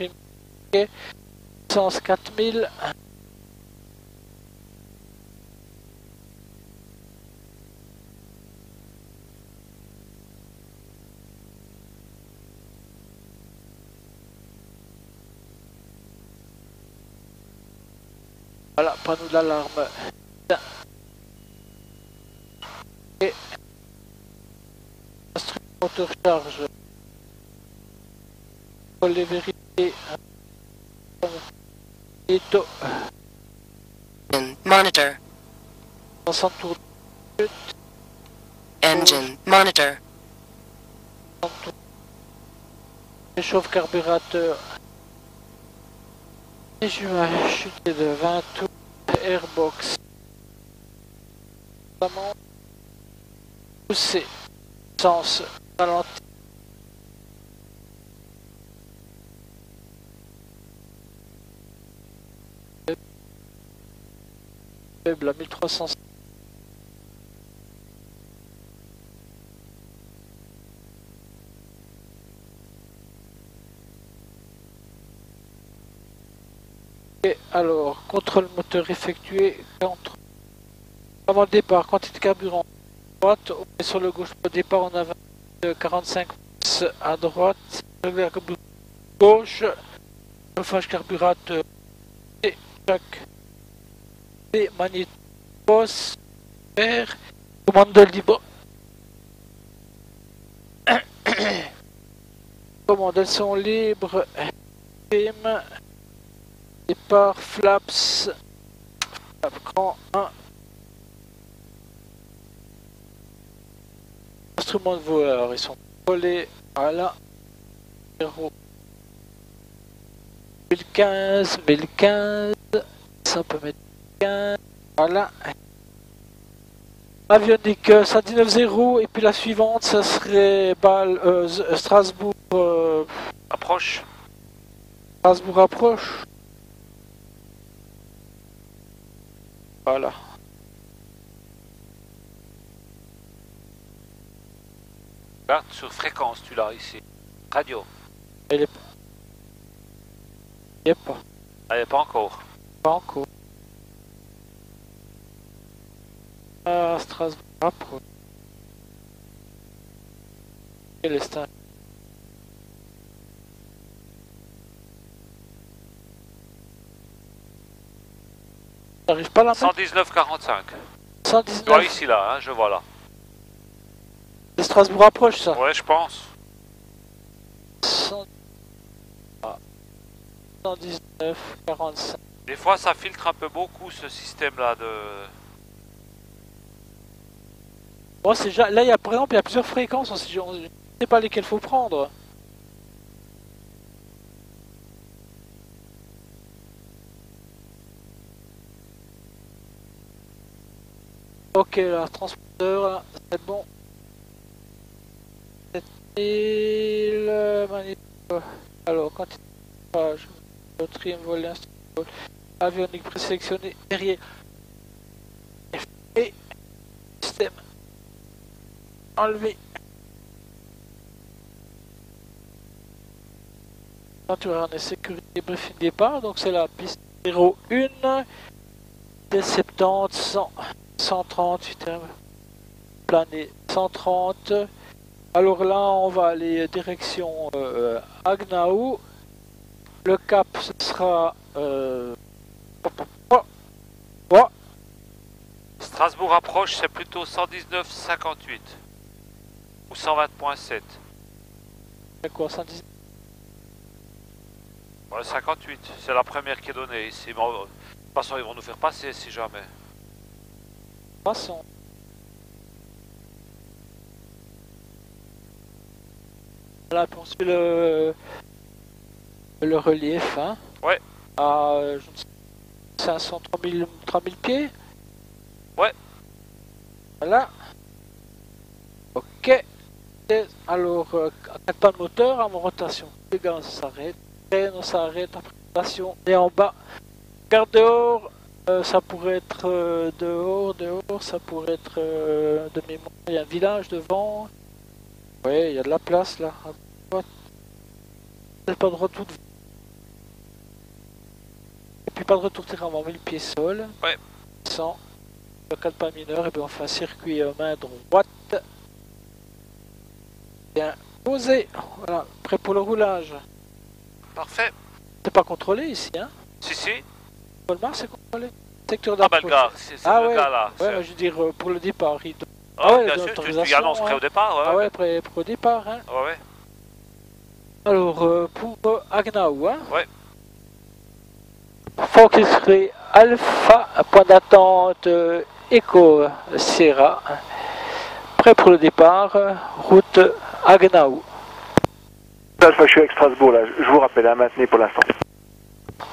Puissance 4000. Voilà, panneau d'alarme. Et instrument moteur charge. Pour les vérifier. Et tout. Monitor. 60 tours de minute. Engine. Monitor. 60 tours. Réchauffe carburateur. Et je vais chuter de 20 tours. Airbox. Pousser. Sens ralenti. Faible à 1300. Et alors, contrôle moteur effectué. Avant le départ, quantité de carburant à droite, on est sur le gauche. Au départ, on a 45 pouces à droite. Gauche, chauffage carburateur et chaque magnétos vert, commande de libre. Commandes, elles sont libres. Prime, départ, flaps, cran 1. Instruments de voleur, ils sont collés, voilà. 0. 1015, 1015, ça peut mettre 15, voilà. Avionique 119-0, et puis la suivante, ça serait Strasbourg. Approche. Strasbourg approche. Voilà. Regarde sur fréquence, tu l'as ici. Radio. Elle est pas. Il est pas. Elle n'est pas encore. Pas encore. Ah, Strasbourg approche. Quel est ça? J'arrive pas à la mettre. 119-45. 119. Toi ici là, hein, je vois là. C'est Strasbourg approche ça. Ouais, je pense. 119, 45. Des fois, ça filtre un peu beaucoup ce système-là de. Bon, c'est déjà... Là, il y a, par exemple, il y a plusieurs fréquences. Je ne sais pas lesquelles faut prendre. Ok, là, transporteur, là, c'est bon. 7000 manip. Alors, quantité de page, trim, vol, instrument, avionique présélectionné, derrière. Et système enlevé. Naturel et sécurité briefing départ, donc c'est la piste 01 des 70 100 130 plané 130. Alors là on va aller direction Agnaou. Le cap ce sera Strasbourg approche, c'est plutôt 119-58 ou 120.7. c'est quoi 110. Ouais, 58, c'est la première qui est donnée ici. Bon, de toute façon, ils vont nous faire passer si jamais. Passons. Là on suit le relief hein. Ouais. À 500 3000 pieds. Ouais. Voilà. Ok. Alors, pas de moteur, avant rotation. Les gars, on s'arrête. On s'arrête, après rotation. Et en bas. Garde dehors. Ça pourrait être dehors, ça pourrait être de mémoire. Il y a un village devant. Ouais, il y a de la place là. C'est pas de retour. puis pas de retour terrain, on met le pied sol. Ouais. Sans le 4 pas mineur, et puis on fait un circuit main droite. Bien posé, voilà, prêt pour le roulage. Parfait. C'est pas contrôlé ici, hein? Si, si. Colmar, c'est contrôlé. Secteur Ah bah d'approche. le gars, c'est Ah le ouais, gars là. ouais, je veux dire pour le départ. Il doit... Ah ouais, bien sûr, tu annonces prêt au départ. Ouais. Ah ouais, prêt au départ, hein. Ouais, ouais. Alors, pour Agnaou, hein? Ouais. Fox X-Ray Alpha, point d'attente Echo Sierra. Prêt pour le départ, route Agnaou. Alpha, je suis avec Strasbourg là, je vous rappelle, hein, maintenez pour l'instant.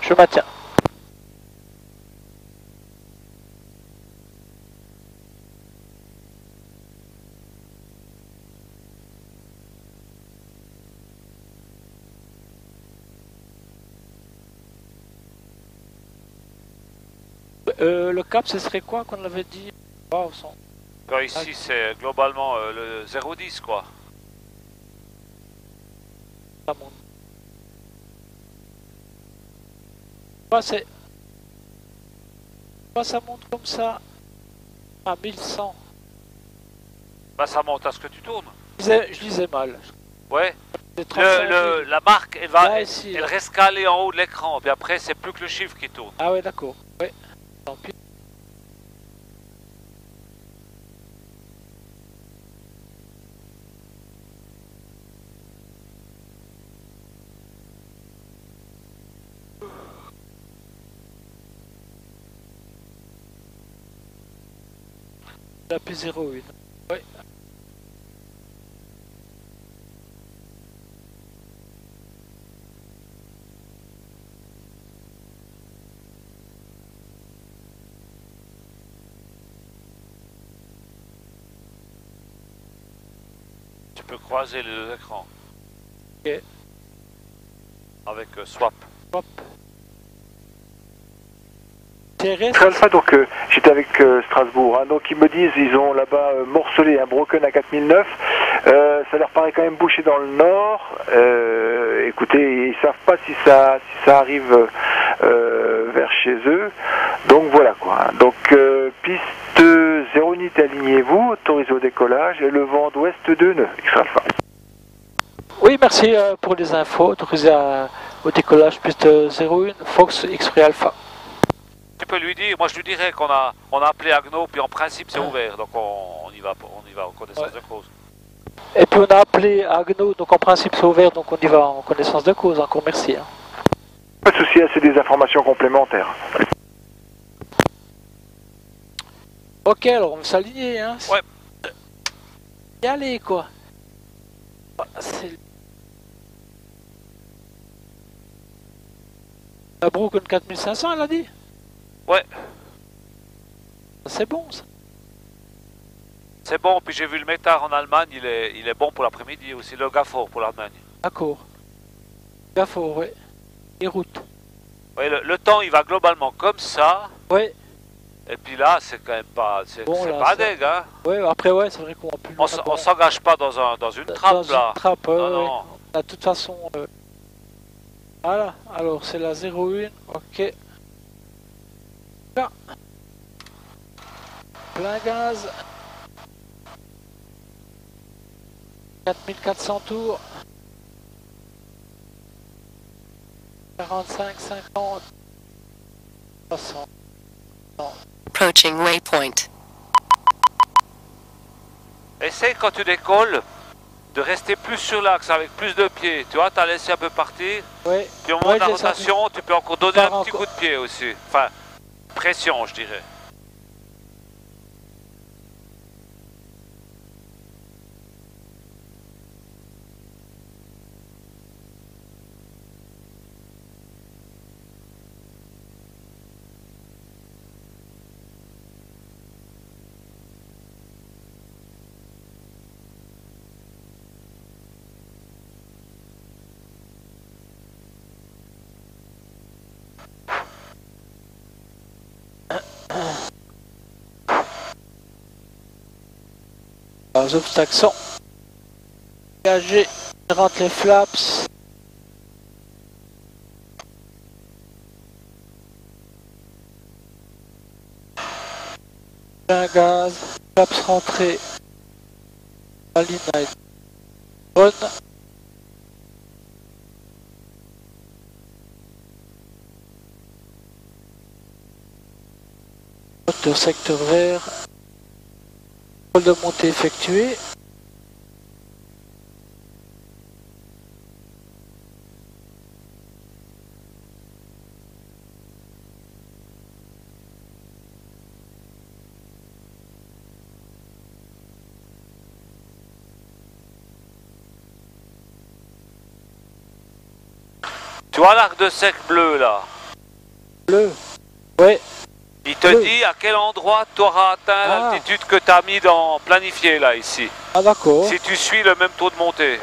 Je maintiens. Le cap, ce serait quoi qu'on avait dit? Oh, Alors ici, c'est globalement le 0,10 quoi. ça monte. Bah, ça monte comme ça à 1100. Bah ça monte à ce que tu tournes. Je disais mal. Ouais. C'est 35 000. La marque, elle va, Là, ici, elle là. reste calée en haut de l'écran. Puis après, c'est plus que le chiffre qui tourne. Ah ouais, d'accord. Ouais. Tant pis. La P01. Ouais. Tu peux croiser les deux écrans. Ok. Avec swap. Hop. TRS. Alpha, donc j'étais avec Strasbourg, hein, donc ils me disent, ils ont là-bas morcelé un broken à 4009, ça leur paraît quand même bouché dans le nord, écoutez, ils savent pas si ça arrive vers chez eux, donc voilà quoi, donc piste 0 unité, alignez-vous, autorisé au décollage, et le vent d'ouest 2 nœuds, X-Alpha. Oui, merci pour les infos. Autorisé au décollage piste 01, Fox X-Ray Alpha. Tu peux lui dire, moi je lui dirais qu'on a appelé Agno, puis en principe c'est ouvert, donc on y va en connaissance de cause. Et puis on a appelé Agno, donc en principe c'est ouvert, donc on y va en connaissance de cause. Encore merci. Hein. Pas de souci, c'est des informations complémentaires. Ok, alors on va s'aligner. Hein. Ouais. Y aller quoi. C'est... La Broken 4500, elle a dit? Ouais. C'est bon ça. C'est bon, puis j'ai vu le métard en Allemagne, il est bon pour l'après-midi aussi, le Gaffort pour l'Allemagne. D'accord. Gaffort, ouais. Et route. Ouais, le temps il va globalement comme ça, Ouais. et puis là c'est quand même pas, c'est Bon, là, pas ça- deg, hein. Ouais, après ouais, c'est vrai qu'on va plus loin. On s'engage pas dans une trappe Dans là. une trappe, Non, ouais. non. De toute façon... Voilà, alors c'est la 01, ok. Là. Plein gaz. 4400 tours. 45, 50. 60. Approaching waypoint. Essaye quand tu décolles de rester plus sur l'axe avec plus de pieds. Tu vois, t'as laissé un peu partir. Ouais. Puis au moment de la j'ai rotation, tu peux encore donner Faire un petit coup de pied aussi. Enfin, pression, je dirais. Les obstacles sont engagés. Je rentre les flaps. un gaz, flaps rentrée, la ligne est bonne. Moteur secteur vert, contrôle de montée effectué. Tu vois l'arc de sec bleu là? Bleu. Ouais. Il te dit à quel endroit tu auras atteint l'altitude que tu as mis dans planifié là ici. Ah d'accord. Si tu suis le même taux de montée.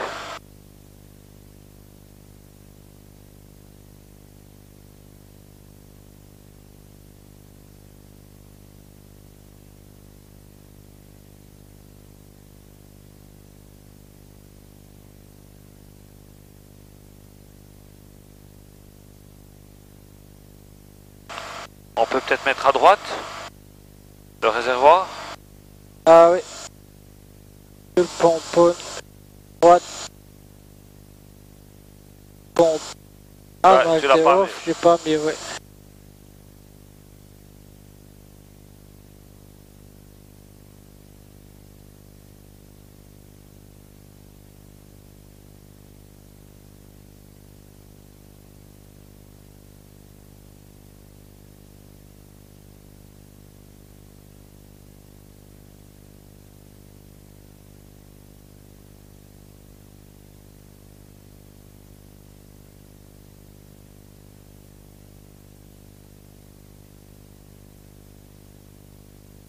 On peut peut-être mettre à droite le réservoir. Ah oui. Le pompon. Droite. Pompe. Ah, Ouais, bah, tu l'as pas mis. j'ai pas mis, ouais.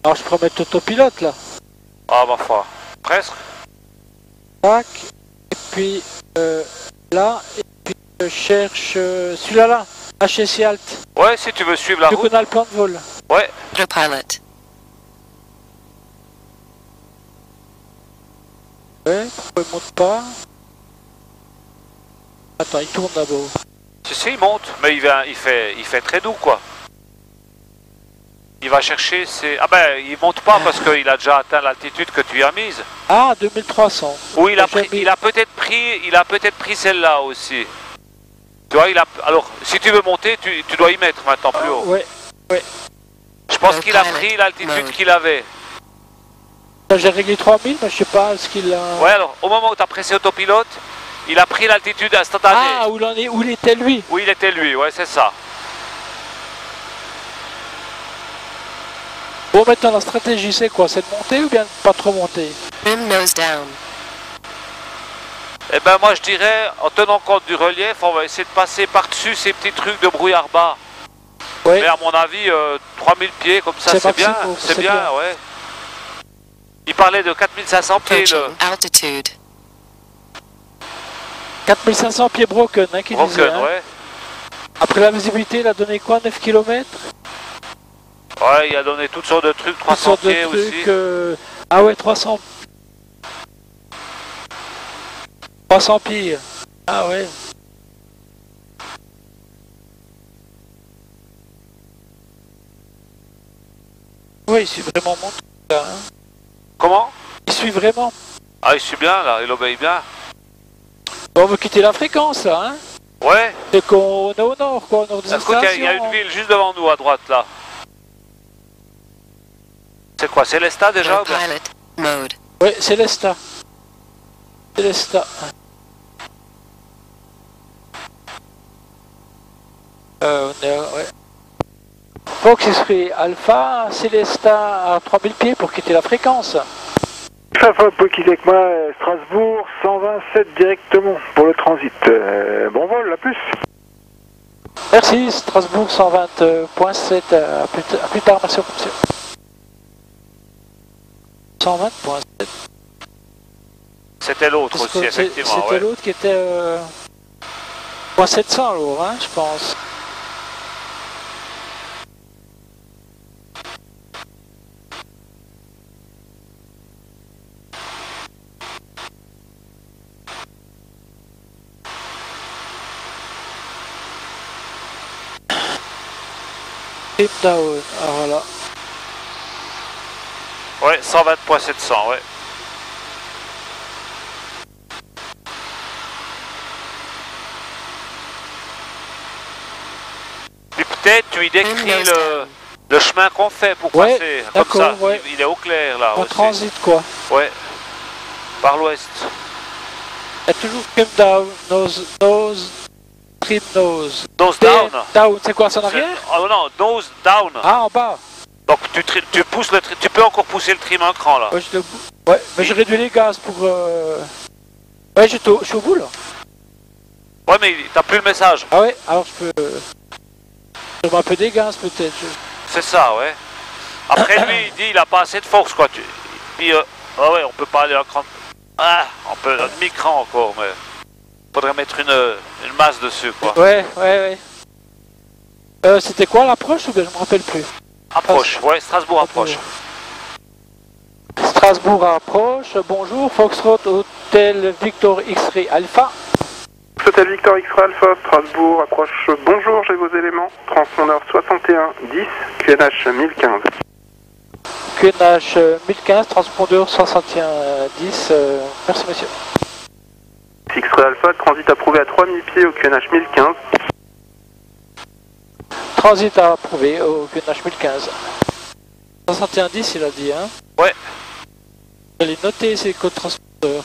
Alors je pourrais mettre l'autopilote là. Ah ma foi. Presque. Tac. Et puis là. Et puis je cherche celui-là là. HSI Alt. Ouais, si tu veux suivre la Donc route. on a le plan de vol. Ouais. Autopilot. Ouais, pourquoi il monte pas? Attends, il tourne d'abord. Si, il monte, mais il fait très doux quoi. Il va chercher ses... Ah ben, il monte pas parce qu'il a déjà atteint l'altitude que tu y as mise. Ah, 2300. Ou il a peut-être pris celle-là aussi. Tu vois, alors, si tu veux monter, tu dois y mettre maintenant plus haut. Ouais, ouais. Je pense qu'il a pris l'altitude qu'il avait. J'ai réglé 3000, mais je sais pas ce qu'il a... Ouais, alors, au moment où tu as pressé autopilote, il a pris l'altitude instantanée. Ah, où il était lui? Où il était lui, ouais, c'est ça. Bon, maintenant la stratégie c'est quoi? C'est de monter ou bien de pas trop monter? Rim nose down. Eh ben moi je dirais, en tenant compte du relief, on va essayer de passer par-dessus ces petits trucs de brouillard bas. Ouais. Mais à mon avis, 3000 pieds comme ça, c'est bien. maximum, C'est bien, ouais. Il parlait de 4500 pieds le Approaching altitude. 4500 pieds broken, hein, qui disait. broken, Hein. ouais. Après la visibilité, il a donné quoi? 9 km? Ouais, il a donné toutes sortes de trucs, 300 pieds aussi. Ah ouais, 300. 300 pieds. Ah ouais. Oui, il suit vraiment mon truc là. Hein. Comment? Il suit vraiment. Ah, il suit bien là, il obéit bien. Bon, on veut quitter la fréquence là. Hein. Ouais. C'est qu'on est au nord, quoi, au nord des Écoute, il y a une installations. ville juste devant nous à droite là. C'est quoi? C'est l'Esta déjà? ou bien Autopilot mode. Oui, c'est l'Esta. C'est l'Esta. On est, ouais. Fox Esprit Alpha, Célesta à 3000 pieds pour quitter la fréquence. Ça va pas quitter avec moi, Strasbourg 127 directement pour le transit. Bon vol, à plus. Merci, Strasbourg 120.7, à plus tard, merci monsieur. 120.7. C'était l'autre aussi, effectivement. C'était Ouais. l'autre qui était... point 700 alors, hein, je pense. Tip down, ah voilà. Ouais, 120.700, ouais. Puis peut-être tu y décris le chemin qu'on fait pour passer. Comme ça, ouais. il est au clair là. En aussi. transit quoi. Ouais. Par l'ouest. Il y a toujours trim down, nose, trim nose. Nose down. Down, c'est quoi, son arrière? Oh non, nose down. Ah, en bas. Donc tu pousses le tu peux encore pousser le trim un cran là. Ouais, ouais, mais j'ai réduit les gaz pour... Ouais, je suis au bout là. Ouais, mais t'as plus le message. Ah ouais, alors je peux... Je mets un peu des gaz peut-être. C'est ça, ouais. Après lui, il dit il a pas assez de force quoi. Puis, ah ouais, on peut pas aller un cran... Ah, on peut un demi-cran encore, mais... Faudrait mettre une masse dessus quoi. Ouais. C'était quoi l'approche ou bien je me rappelle plus? Approche, ouais, Strasbourg approche. Strasbourg approche, bonjour, Foxtrot, Hôtel Victor X-Ray Alpha. Hôtel Victor X-Ray Alpha, Strasbourg approche, bonjour, j'ai vos éléments. Transpondeur 61 10, QNH 1015. QNH 1015, transpondeur 61 10, merci monsieur. X-Ray Alpha, transit approuvé à 3000 pieds au QNH 1015. Transit à approuver au QNH 1015. 61 10 il a dit hein. Ouais. Je vais noter ces codes transpondeurs.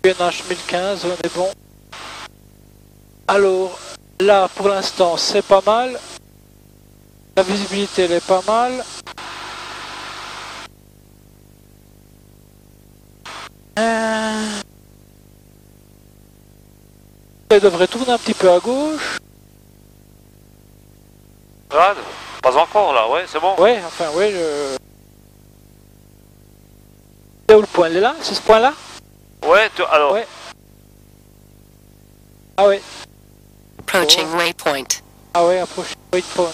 QNH 1015, on est bon. Alors, là pour l'instant c'est pas mal. La visibilité elle est pas mal. Elle devrait tourner un petit peu à gauche. Regarde, pas encore là, ouais, c'est bon. Ouais, enfin ouais, c'est où le point? Il est là? C'est ce point là? Ouais, alors... Ouais. Ah ouais. Approaching waypoint. Ah ouais, approche waypoint.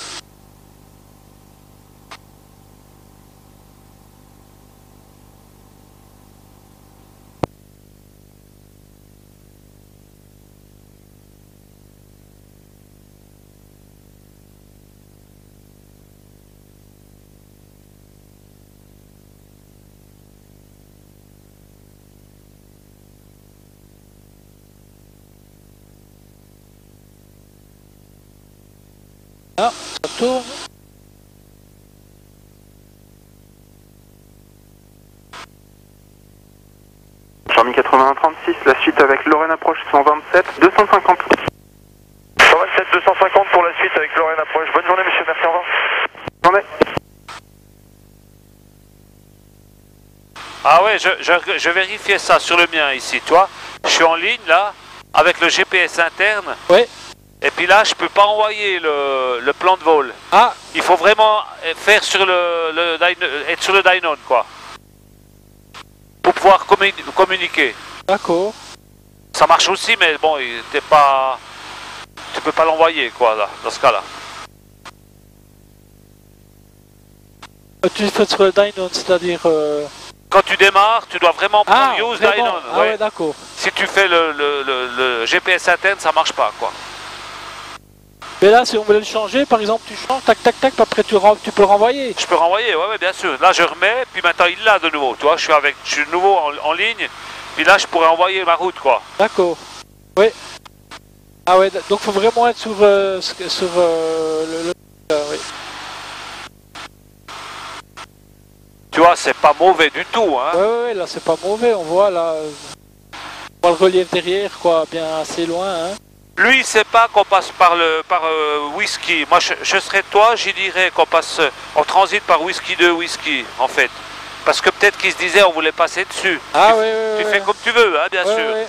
Ah, ça tourne. Charmy 8136, la suite avec Lorraine approche 127 250. 127 250 pour la suite avec Lorraine approche. Bonne journée monsieur, merci, au revoir. Bonne journée. Ah ouais, je vérifiais ça sur le mien ici, tu vois. Je suis en ligne là, avec le GPS interne. Ouais. Et puis là, je peux pas envoyer le plan de vol. Ah. Il faut vraiment faire sur être sur le Dynon, quoi. Pour pouvoir communiquer. D'accord. Ça marche aussi, mais bon, tu peux pas l'envoyer, quoi, là, dans ce cas-là. Tu le fais sur le Dynon, c'est-à-dire... Quand tu démarres, tu dois vraiment prendre Use vraiment? Dynon. Ah ouais, d'accord. Si tu fais le GPS interne, ça marche pas, quoi. Mais là, si on voulait le changer, par exemple, tu changes, tac, tac, tac, puis après tu peux renvoyer. Je peux renvoyer, ouais, bien sûr. Là, je remets, puis maintenant, il l'a de nouveau. Tu vois, je suis de nouveau en ligne, puis là, je pourrais envoyer ma route, quoi. D'accord. Oui. Ah ouais, donc faut vraiment être sur le oui. Tu vois, c'est pas mauvais du tout, hein. Ouais, là, c'est pas mauvais, on voit là... On voit le relief derrière, quoi, bien assez loin, hein. Lui, il sait pas qu'on passe par Whisky. Moi, je serais toi, j'y dirais qu'on passe, on transite par Whisky 2, Whisky, en fait. Parce que peut-être qu'il se disait on voulait passer dessus. Ah tu fais comme tu veux, hein, bien sûr. Ouais.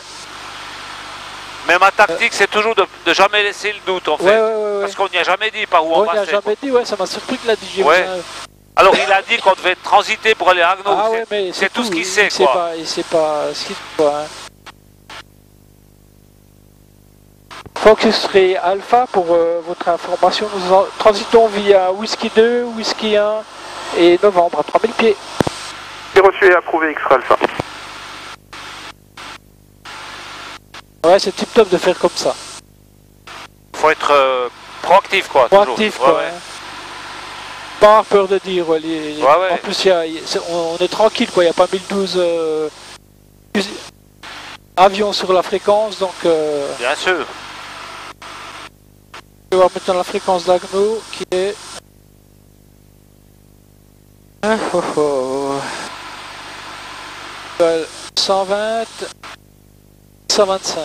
Mais ma tactique, c'est toujours de jamais laisser le doute, en fait. Ouais. Parce qu'on n'y a jamais dit par où on passait. On n'y a jamais dit, ouais, ça m'a surpris qu'il a dit. Alors, il a dit qu'on devait transiter pour aller à Agno. Ah ouais, mais c'est tout ce qu'il sait, quoi. Il sait pas ce qu'il voit, hein. Fox X-Ray Alpha, pour votre information, nous transitons via Whisky 2, Whisky 1 et novembre à 3000 pieds. C'est reçu et approuvé X-Ray Alpha. Ouais, c'est tip top de faire comme ça. Faut être proactif quoi. Proactif toujours. quoi. Hein. Pas avoir peur de dire. Ouais, Ouais. En plus, on est tranquille quoi. Il n'y a pas 1012 avions sur la fréquence donc. Bien sûr. Je vais voir maintenant la fréquence d'Agno qui est. 120, 125.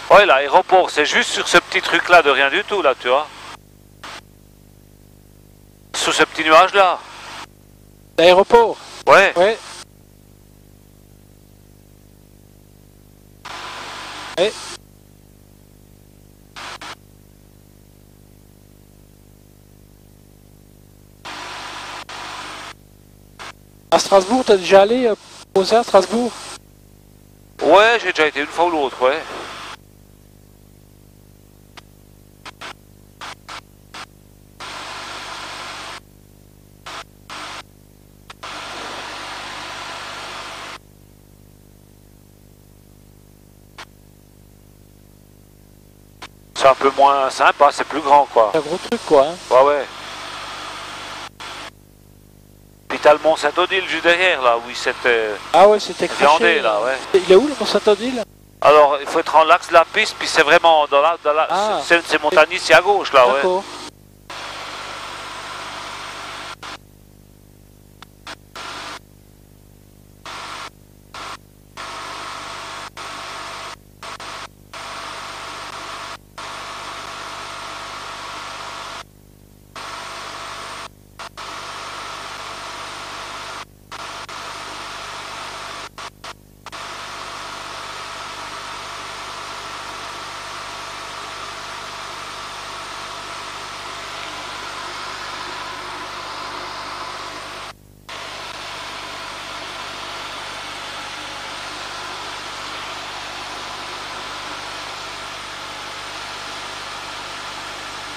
Ouais, l'aéroport, c'est juste sur ce petit truc là de rien du tout là, tu vois. Sur ce petit nuage là. L'aéroport. Ouais. Ouais. Ouais. À Strasbourg, t'as déjà allé poser à Strasbourg? Ouais, j'ai déjà été une fois ou l'autre, ouais. C'est un peu moins sympa, c'est plus grand quoi. C'est un gros truc quoi. Hein. Ouais. Puis t'as le Mont Saint-Odile juste derrière là, oui c'était Ah ouais, c'était craché. viandé là, ouais. Il est où le Mont Saint-Odile? Alors il faut être en l'axe de la piste, puis c'est vraiment dans la Ah. c'est montagne ici à gauche là, ouais. D'accord.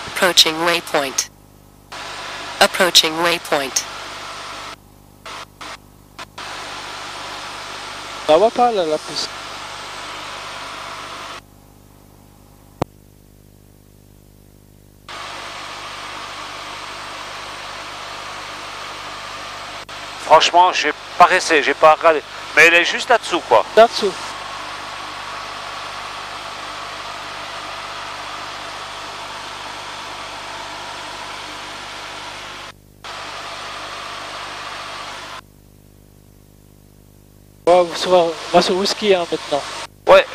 Approaching waypoint. Approaching waypoint. Ça va pas là, la piste. Franchement, j'ai pas resté, j'ai pas regardé. Mais elle est juste là-dessous quoi. Là-dessous. On va sur whisky hein, maintenant. Ouais.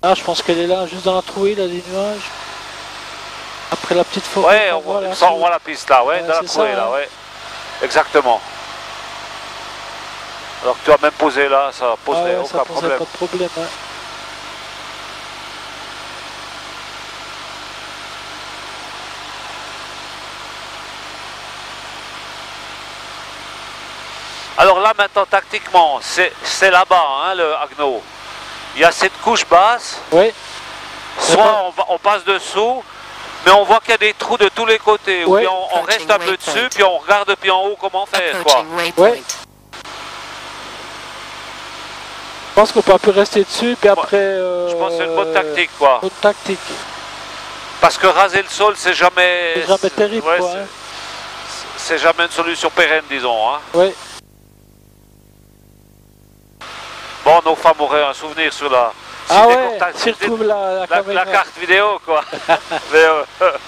Ah, je pense qu'elle est là, juste dans la trouée, là, des nuages. Après la petite forêt. Ouais, on voit la piste là, ouais, dans la c'est trouée ça, là, hein. ouais. Exactement. Alors que tu as même posé là, ça poserait ouais, aucun ça poserait problème. pas de problème. Hein. Alors là maintenant tactiquement, c'est là-bas, hein, le Agno. Il y a cette couche basse, Oui. soit on passe dessous, mais on voit qu'il y a des trous de tous les côtés. Ou Ouais. bien on reste un peu dessus, puis on regarde depuis en haut comment faire. Quoi. Approaching waypoint. Ouais. Je pense qu'on peut un peu rester dessus, puis après... Je pense que c'est une bonne tactique. Quoi. Bonne tactique. Parce que raser le sol, c'est jamais... C'est jamais terrible, ouais, quoi. Hein. C'est jamais une solution pérenne, disons. Hein. Oui. Bon, nos femmes auraient un souvenir sur la... Ah des ouais, courtages- surtout la caméra. la carte vidéo, quoi. Mais,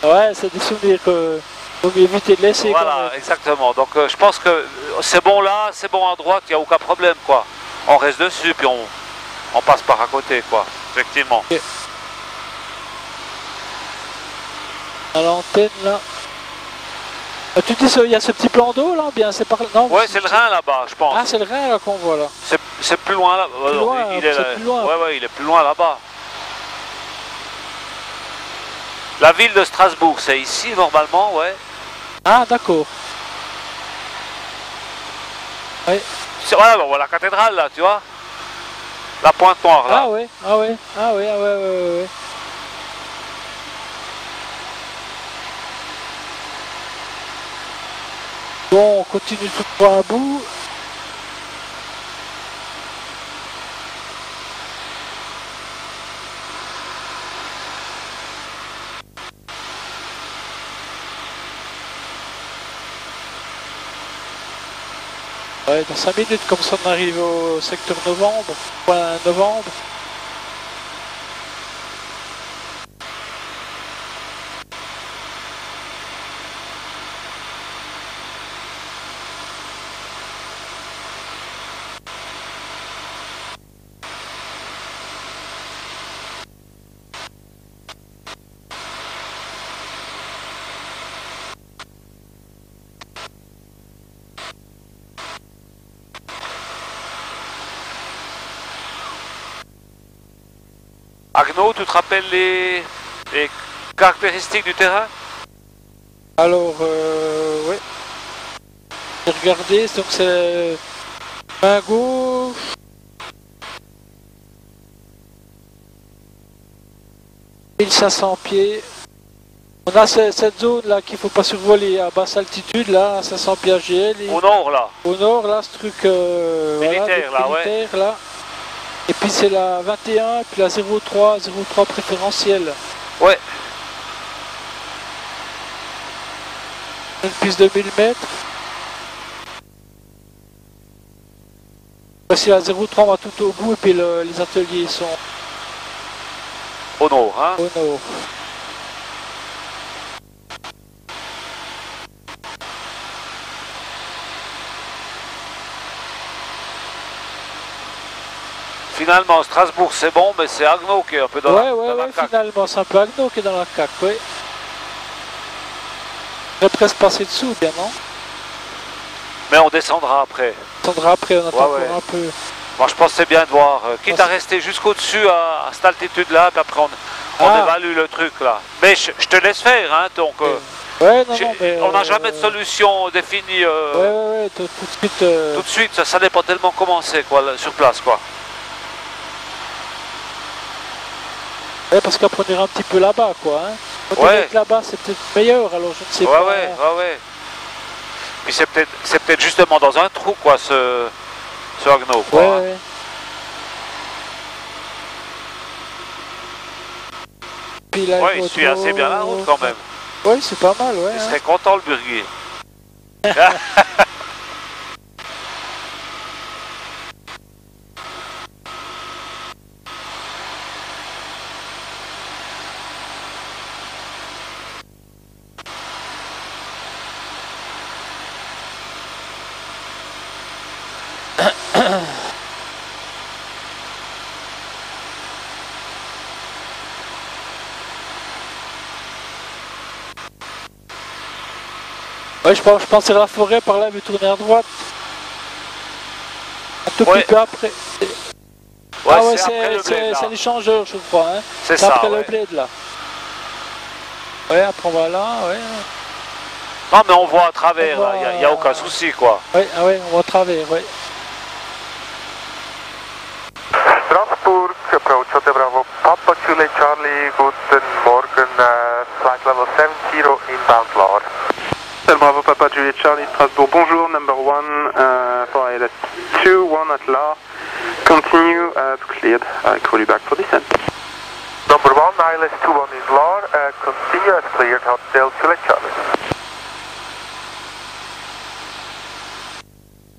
Ouais, c'est des souvenirs que faut mieux éviter de laisser. quand voilà, même. exactement. Donc je pense que c'est bon là, c'est bon à droite, il n'y a aucun problème, quoi. On reste dessus, puis on passe par à côté, quoi. Effectivement. Okay. À l'antenne, là. Tu dis, il y a ce petit plan d'eau, là, bien, c'est par... Non, Ouais, c'est le Rhin, là-bas, je pense. Ah, c'est le Rhin, là, qu'on voit, là. C'est plus loin, là. Plus loin, il est là. plus loin. Ouais, il est plus loin, là-bas. La ville de Strasbourg, c'est ici, normalement, ouais. Ah, d'accord. Oui. Voilà, on voit la cathédrale, là, tu vois. La pointe noire, là. Ah, ouais, ah, ouais, ah, ouais, ah, ouais. Bon, on continue tout droit à bout. Ouais, dans 5 minutes, comme ça on arrive au secteur novembre, point novembre. Agno, tu te rappelles les caractéristiques du terrain? Alors, ouais. Regardez, donc c'est main gauche. « 1500 pieds. On a cette zone là qu'il ne faut pas survoler à basse altitude, là, à 500 pieds AGL. Au nord, là. Au nord, là, ce truc militaire, voilà, là, militaire, là. Et puis c'est la 21, puis la 03 préférentielle. Ouais. Une piste de 1000 mètres. Voici la 03, on va tout au bout, et puis les ateliers sont au nord, hein. Au nord. Finalement, Strasbourg c'est bon, mais c'est Agno qui est un peu dans la caque. Finalement, c'est un peu Agno qui est dans la caque, oui. On est presque passé dessous, bien, non? Mais on descendra après. On descendra après, on attend encore un peu. Moi, je pense que c'est bien de voir, quitte à rester jusqu'au-dessus à cette altitude-là, puis après on évalue le truc, là. Mais je te laisse faire, hein, donc... Ouais, non, mais on n'a jamais de solution définie. Ouais, tout de suite. Tout de suite, ça dépend tellement comment c'est, quoi, là, sur place, quoi. Ouais, parce qu'après on ira un petit peu là-bas, quoi. Hein. Quand on est là-bas, c'est peut-être meilleur, alors je ne sais pas. Ouais. Puis c'est peut-être justement dans un trou, quoi, ce Agno, quoi. Ouais. Puis là, il suit assez bien la route, quand même. Oui, c'est pas mal, ouais. Il serait content, le burguier. Ouais, je pensais à la forêt par là, mais tourner à droite. Un tout petit peu après. Ouais, c'est l'échangeur, je crois. Hein. C'est ça, après le bled, là. Ouais, après on va là, ouais. Non, mais on voit à travers, là, il n'y a aucun souci, quoi. Ouais, on voit à travers, ouais. Strasbourg, approach Hotel Bravo, Papa Julie Charlie, guten Morgen, flight level 70, inbound Lower. Hotel Bravo, Papa Julie Charlie, Strasbourg, bonjour, number 1, for ILS 2, 1 at La, continue as cleared, I call you back for descent. Number 1, ILS 21 is Lower, continue as cleared, Hotel Julie Charlie.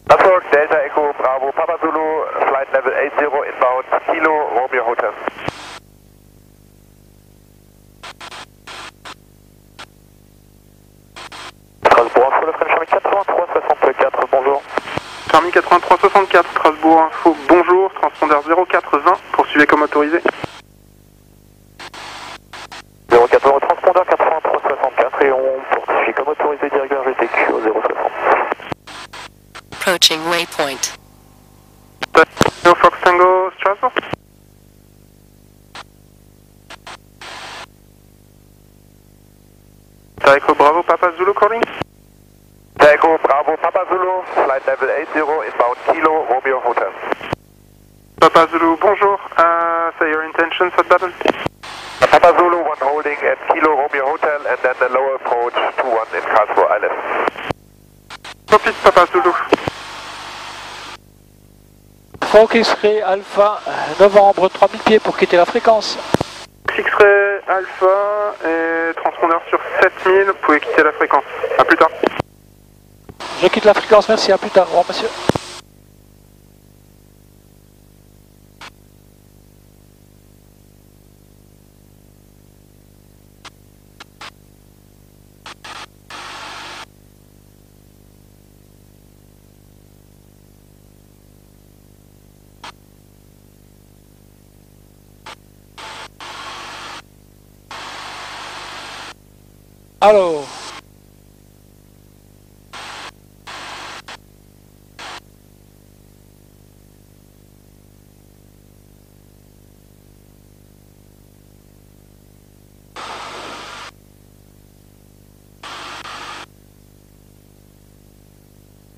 Approach Delta Echo Bravo Papa Zulu, flight level 80 inbound, Kilo Romeo Hotel. Strasbourg, Info, le French Army 8364, bonjour. Army 8364, Strasbourg Info, bonjour, transpondeur 0420. autorisé. 080 transpondeur 8364 et on poursuit comme autorisé directeur GTQ au 060. Approaching waypoint. No Fox Tango Strasbourg. Taiko Bravo Papa Zulu calling. Taiko Bravo Papa Zulu, flight level 80 inbound Kilo Romeo Hotel. Papa Zulu, bonjour. Say your intentions at Baden. Papa Zulu, one holding at Kilo Romeo Hotel and then the lower approach to one in Karlsruhe Island. Copy, Papa Zulu. Fox X-Ray Alpha, novembre, 3000 pieds pour quitter la fréquence. X-Ray Alpha et transpondeur sur 7000, vous pouvez quitter la fréquence. A plus tard. Je quitte la fréquence, merci, à plus tard, au revoir monsieur. Allô.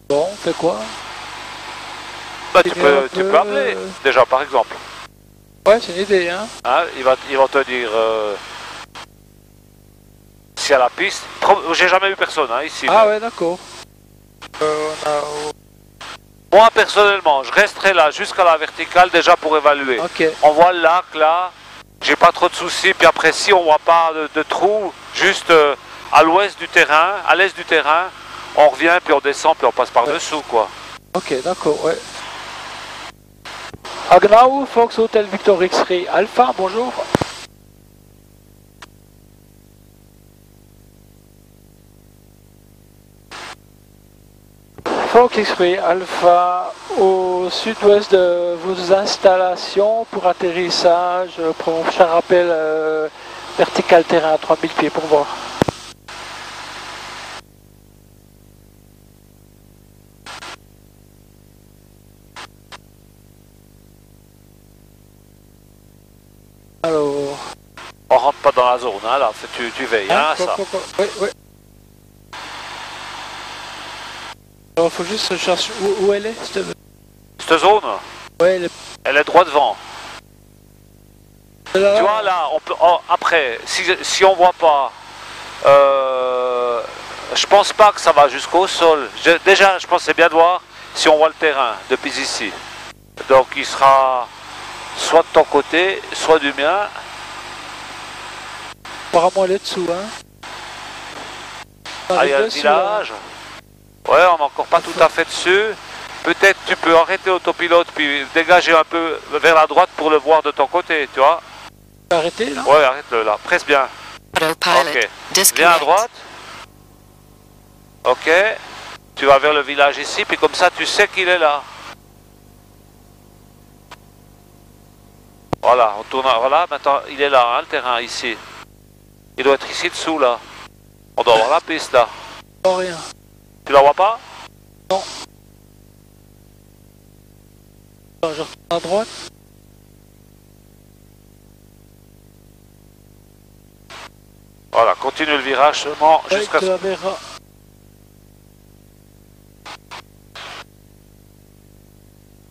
Bon, on fait quoi? Bah, tu peux appeler, déjà, par exemple. Ouais, c'est une idée, hein. Hein, ils vont te dire si à la piste. J'ai jamais eu personne hein, ici. Ah mais... ouais, d'accord. Moi, personnellement, je resterai là jusqu'à la verticale déjà pour évaluer. Ok. On voit le lac là, j'ai pas trop de soucis. Puis après, si on voit pas de trou, juste à l'ouest du terrain, à l'est du terrain, on revient, puis on descend, puis on passe par-dessous, quoi. Ok, d'accord, ouais. Agnau, Fox Hotel Victor X-Ray Alpha, bonjour. Fox X-Ray Alpha au sud-ouest de vos installations pour atterrissage, prochain rappel vertical terrain à 3000 pieds pour voir. Alors... On rentre pas dans la zone, hein, là, tu veilles, hein, ça. Oui, oui. Alors, faut juste chercher où elle est, Cette zone, ouais, elle est droit devant. Là, tu vois, là, on peut, après, si on voit pas, je pense pas que ça va jusqu'au sol. Déjà, je pense que c'est bien de voir si on voit le terrain depuis ici. Donc, il sera soit de ton côté, soit du mien. apparemment, elle est dessous, hein. Ah, il y a le village. Ouais, on n'est encore pas tout à fait dessus. Peut-être tu peux arrêter l'autopilote puis dégager un peu vers la droite pour le voir de ton côté, tu vois. Arrêtez là. Ouais, arrête-le là, presse bien. Autopilot. Ok, viens à Disconnect. droite. Ok, tu vas vers le village ici, puis comme ça tu sais qu'il est là. Voilà, on tourne, voilà, maintenant il est là, hein, le terrain ici. Il doit être ici dessous là. On doit avoir la piste là. Non, rien. Tu la vois pas? Non. Alors, je retourne à droite. Voilà, continue le virage seulement Ouais, jusqu'à tu la verras.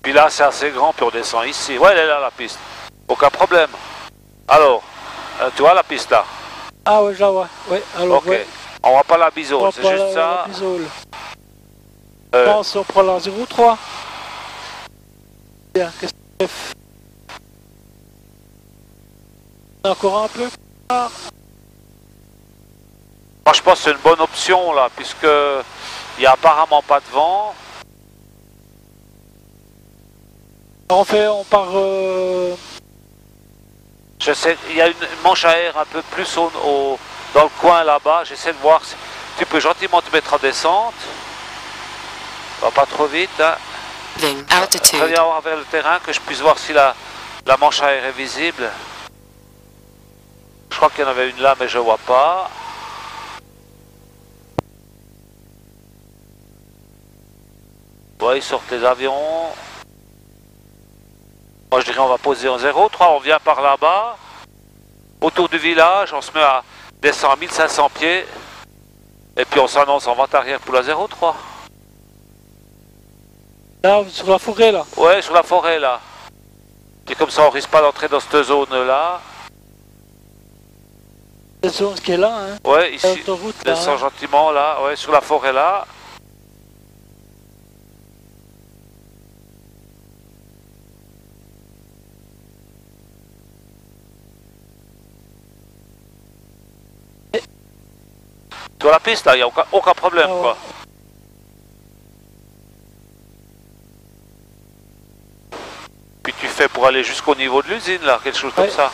Puis là, c'est assez grand, puis on descend ici. Ouais, elle est là, la piste. Aucun problème. Alors, tu vois la piste là? Ah ouais, je la vois. Ouais, alors Ok. ouais. On voit pas la bisole, On c'est prend juste ça. la bisole. Je pense qu'on prend la 03. Bien, qu'est-ce que tu fais? Encore un peu. Moi, je pense que c'est une bonne option là, puisque il n'y a apparemment pas de vent. On part... Je sais, il y a une manche à air un peu plus dans le coin là-bas. J'essaie de voir si tu peux gentiment te mettre en descente. Va pas trop vite. Hein. Altitude. Reviens voir vers le terrain, que je puisse voir si la La manche à air est visible. Je crois qu'il y en avait une là, mais je vois pas. Ouais, ils sortent les avions. Moi je dirais on va poser en 0,3, on vient par là-bas. Autour du village, on se met à descendre à 1500 pieds. Et puis on s'annonce en vente arrière pour la 0,3. Là, sur la forêt, là. Ouais, sur la forêt là. Et comme ça on risque pas d'entrer dans cette zone là. Cette zone qui est là, hein. Ouais, ici, L'autoroute, là. descend gentiment là, ouais, sur la forêt là. Sur la piste là, il n'y a aucun problème Ah ouais. quoi. Puis tu fais pour aller jusqu'au niveau de l'usine là, quelque chose comme Ouais. ça.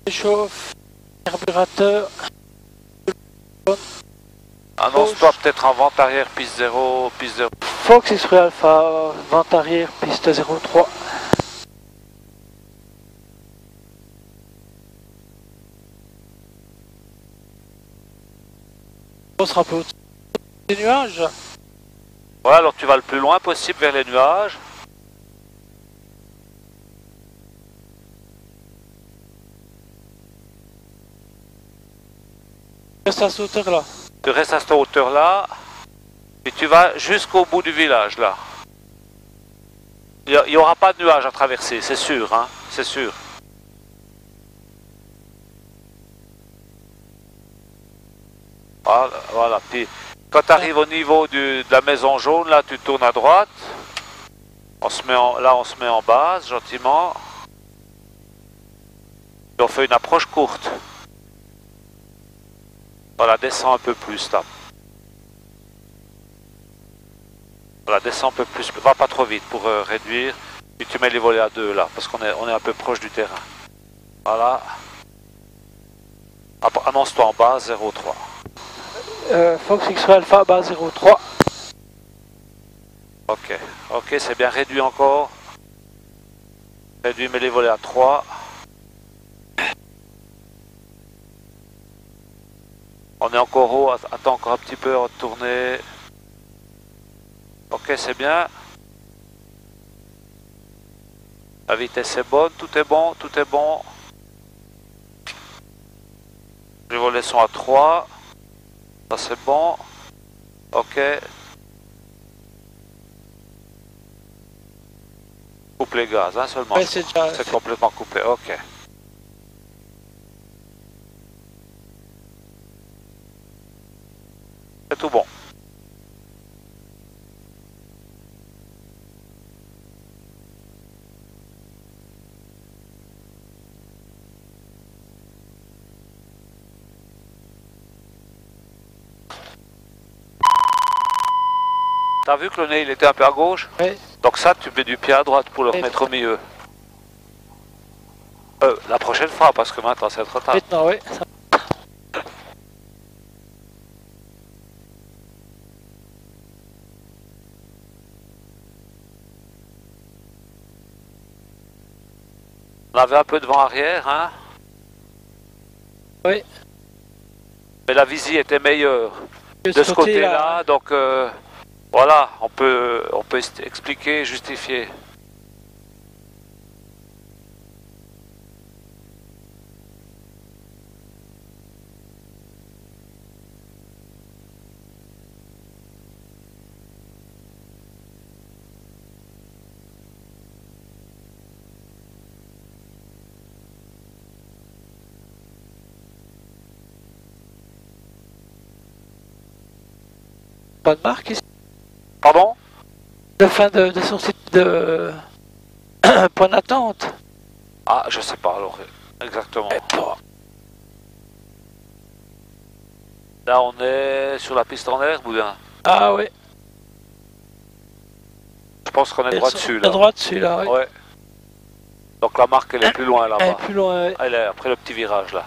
Chauffe, carburateur. Annonce-toi peut-être en vente arrière, piste 0, piste 0. Fox X-Ray Alpha, vente arrière, piste 03. On sera un peu au-dessus des nuages. Ouais, alors tu vas le plus loin possible vers les nuages. Reste à cette hauteur là. Tu restes à cette hauteur là. Et tu vas jusqu'au bout du village là. Il n'y aura pas de nuages à traverser, c'est sûr, hein, c'est sûr. Voilà, voilà. Puis quand tu arrives au niveau de la maison jaune, là tu tournes à droite. On se met là on se met en base gentiment. Et on fait une approche courte. Voilà, descend un peu plus là. Voilà, descend un peu plus, va pas trop vite pour réduire. Puis tu mets les volets à 2 là, parce qu'on est un peu proche du terrain. Voilà. Annonce-toi en base 03. Fox X-Ray Alpha, base 03. Ok, ok, c'est bien réduit encore. Réduit, mets les volets à 3. On est encore haut, attends encore un petit peu avant de tourner. Ok, c'est bien. La vitesse est bonne, tout est bon, tout est bon. Les volets sont à 3. Ça c'est bon. Ok. Coupe les gaz, hein, seulement. Ouais, c'est déjà C'est fait. complètement coupé, ok. C'est tout bon. T'as vu que le nez il était un peu à gauche? Ouais. Donc ça tu mets du pied à droite pour le Ouais. remettre au milieu. La prochaine fois parce que maintenant c'est trop tard. Maintenant, oui. On avait un peu de vent arrière, hein? Oui. Mais la visie était meilleure De de ce côté-là, donc voilà, on peut expliquer, justifier. Pas de marque ici. Pardon? De fin de sortie de point d'attente. Ah, je sais pas alors, exactement. Là on est sur la piste en air, Boudin. Ah oui. Je pense qu'on est droit dessus là. À droite dessus là, oui. Ouais. Donc la marque elle est plus loin Elle est là-bas. plus loin, oui. Elle est après le petit virage là.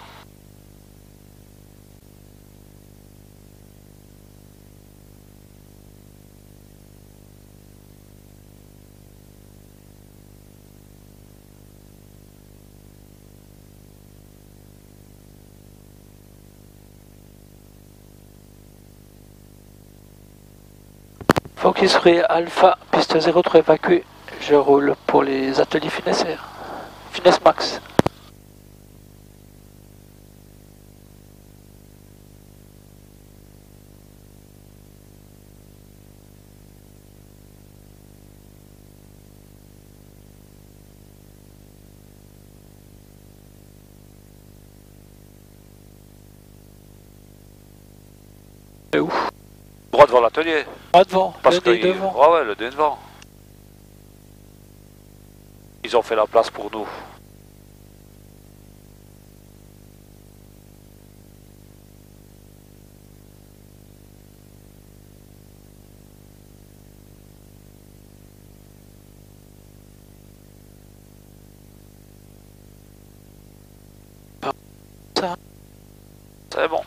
Focus Free Alpha, piste 03 évacuée. Je roule pour les ateliers Finesse Air. Finesse Max. C'est où? Droit devant l'atelier. Pas devant, Parce le que nez devant. ouais, ouais, le nez devant. Ils ont fait la place pour nous. Ça. C'est bon.